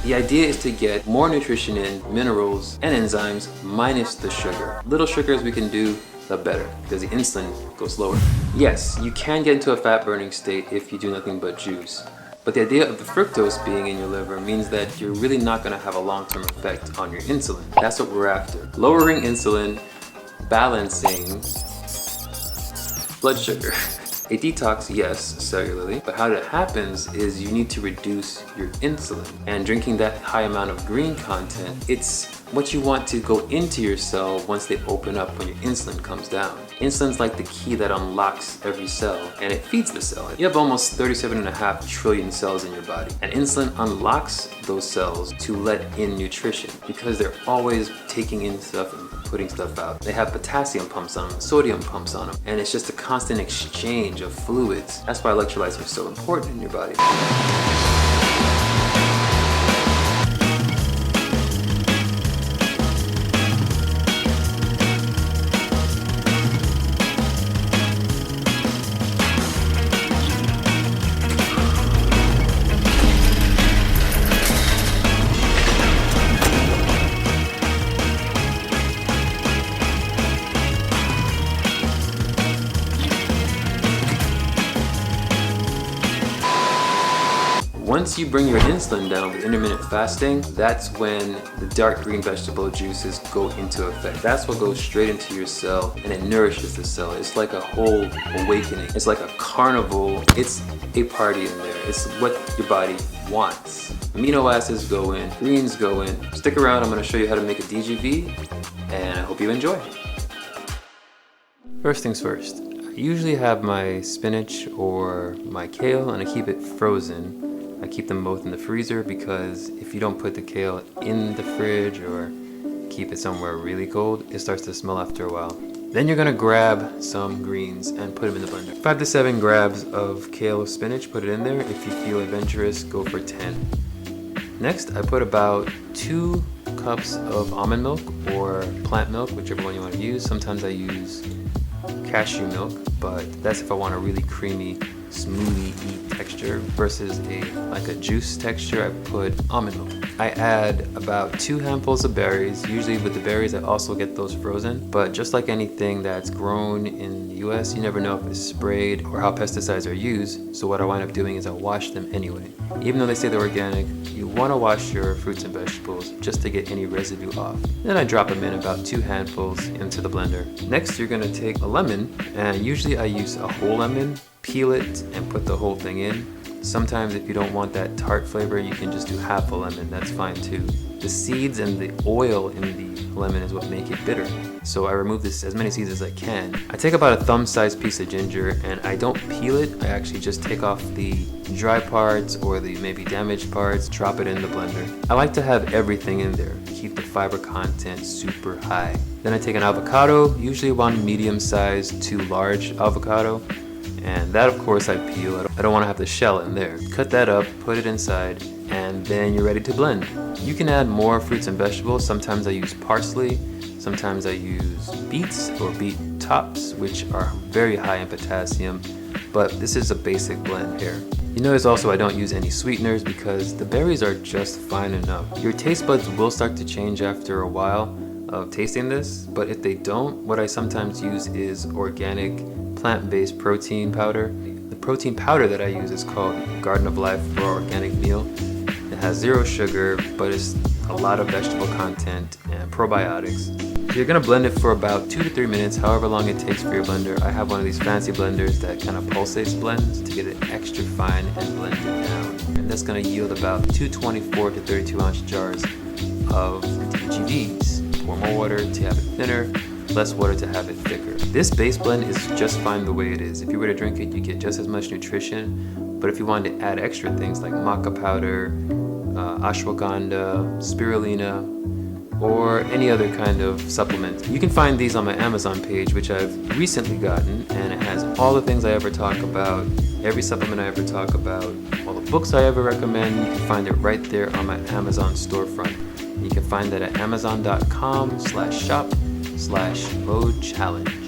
The idea is to get more nutrition in, minerals and enzymes, minus the sugar. Little sugars we can do, the better, because the insulin goes lower. Yes, you can get into a fat burning state if you do nothing but juice. But the idea of the fructose being in your liver means that you're really not going to have a long-term effect on your insulin. That's what we're after. Lowering insulin, balancing blood sugar. A detox, yes, cellularly, but how that happens is you need to reduce your insulin. And drinking that high amount of green content, it's what you want to go into your cell once they open up when your insulin comes down. Insulin's like the key that unlocks every cell and it feeds the cell. You have almost 37.5 trillion cells in your body, and insulin unlocks those cells to let in nutrition because they're always taking in stuff and putting stuff out. They have potassium pumps on them, sodium pumps on them, and it's just a constant exchange of fluids. That's why electrolytes are so important in your body. Once you bring your insulin down with intermittent fasting, that's when the dark green vegetable juices go into effect. That's what goes straight into your cell and it nourishes the cell. It's like a whole awakening. It's like a carnival. It's a party in there. It's what your body wants. Amino acids go in, greens go in. Stick around, I'm gonna show you how to make a DGV, and I hope you enjoy. First things first, I usually have my spinach or my kale and I keep it frozen. I keep them both in the freezer because if you don't put the kale in the fridge or keep it somewhere really cold, it starts to smell after a while. Then you're gonna grab some greens and put them in the blender. 5 to 7 grabs of kale or spinach, put it in there. If you feel adventurous, go for 10. Next, I put about 2 cups of almond milk or plant milk, whichever one you want to use. Sometimes I use cashew milk, but that's if I want a really creamy smoothie texture versus like a juice texture. I put almond milk. I add about 2 handfuls of berries. Usually with the berries I also get those frozen, but just like anything that's grown in the US, you never know if it's sprayed or how pesticides are used, so what I wind up doing is I wash them anyway. Even though they say they're organic, you want to wash your fruits and vegetables just to get any residue off. Then I drop them in about 2 handfuls into the blender. Next you're going to take a lemon, and usually I use a whole lemon, peel it and put the whole thing in. Sometimes if you don't want that tart flavor, you can just do half a lemon, that's fine too. The seeds and the oil in the lemon is what make it bitter. So I remove as many seeds as I can. I take about a thumb-sized piece of ginger and I don't peel it. I actually just take off the dry parts or the maybe damaged parts, drop it in the blender. I like to have everything in there, keep the fiber content super high. Then I take an avocado, usually one medium-sized to large avocado, and that of course I peel. I don't want to have the shell in there. Cut that up, put it inside, and then you're ready to blend. You can add more fruits and vegetables. Sometimes I use parsley, sometimes I use beets or beet tops, which are very high in potassium, but this is a basic blend here. You notice also I don't use any sweeteners because the berries are just fine enough. Your taste buds will start to change after a while of tasting this, but if they don't, what I sometimes use is organic plant-based protein powder. The protein powder that I use is called Garden of Life Raw Organic Meal. It has 0 sugar, but it's a lot of vegetable content and probiotics. You're gonna blend it for about 2 to 3 minutes, however long it takes for your blender. I have one of these fancy blenders that kind of pulsates blends to get it extra fine and blend it down. And that's gonna yield about 2 24 to 32 ounce jars of DGVs. Pour more water to have it thinner, less water to have it thicker. This base blend is just fine the way it is. If you were to drink it, you get just as much nutrition, but if you wanted to add extra things like maca powder, ashwagandha, spirulina, or any other kind of supplement, you can find these on my Amazon page, which I've recently gotten, and it has all the things I ever talk about, every supplement I ever talk about, all the books I ever recommend. You can find it right there on my Amazon storefront. You can find that at amazon.com/shop/mode challenge.